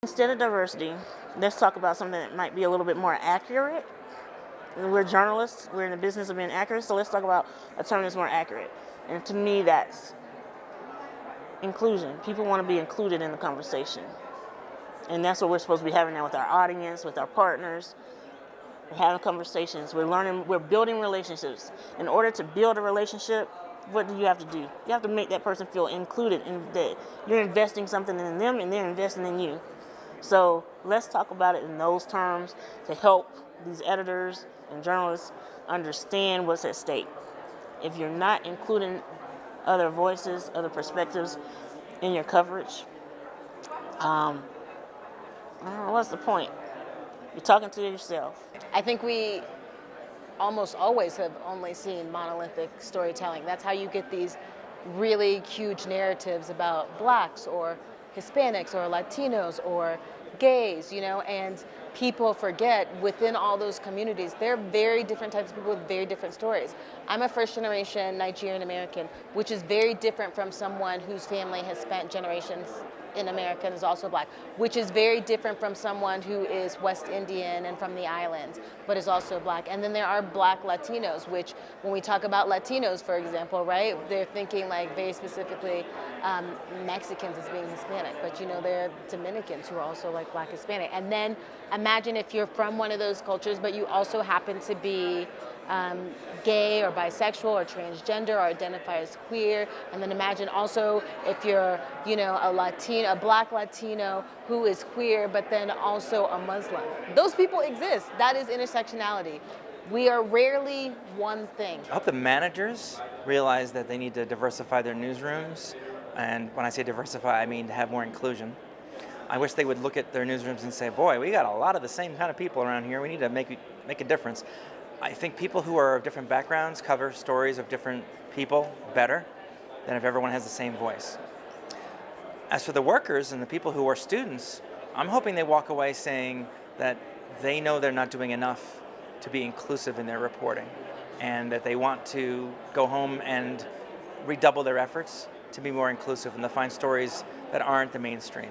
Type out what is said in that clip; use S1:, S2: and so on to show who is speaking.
S1: Instead of diversity, let's talk about something that might be a little bit more accurate. We're journalists, we're in the business of being accurate, so let's talk about a term that's more accurate. And to me, that's inclusion. People want to be included in the conversation. And that's what we're supposed to be having now with our audience, with our partners. We're having conversations, we're learning, we're building relationships. In order to build a relationship, what do you have to do? You have to make that person feel included, in that you're investing something in them and they're investing in you. So let's talk about it in those terms to help these editors and journalists understand what's at stake. If you're not including other voices, other perspectives in your coverage, I don't know, what's the point? You're talking to yourself.
S2: I think we almost always have only seen monolithic storytelling. That's how you get these really huge narratives about blacks or Hispanics or Latinos or gays, and people forget within all those communities, there are very different types of people with very different stories. I'm a first generation Nigerian American, which is very different from someone whose family has spent generations in America and is also black, which is very different from someone who is West Indian and from the islands, but is also black. And then there are black Latinos, which when we talk about Latinos, for example, right, they're thinking like very specifically Mexicans as being Hispanic, but they're Dominicans who are also like black Hispanic. And then imagine if you're from one of those cultures, but you also happen to be gay or bisexual or transgender or identify as queer, and then imagine also if you're a black Latino who is queer but then also a Muslim. Those people exist. That is intersectionality. We are rarely one thing.
S3: I hope the managers realize that they need to diversify their newsrooms, and when I say diversify, I mean to have more inclusion. I wish they would look at their newsrooms and say, boy, we got a lot of the same kind of people around here. We need to make a difference. I think people who are of different backgrounds cover stories of different people better than if everyone has the same voice. As for the workers and the people who are students, I'm hoping they walk away saying that they know they're not doing enough to be inclusive in their reporting, and that they want to go home and redouble their efforts to be more inclusive and to find stories that aren't the mainstream.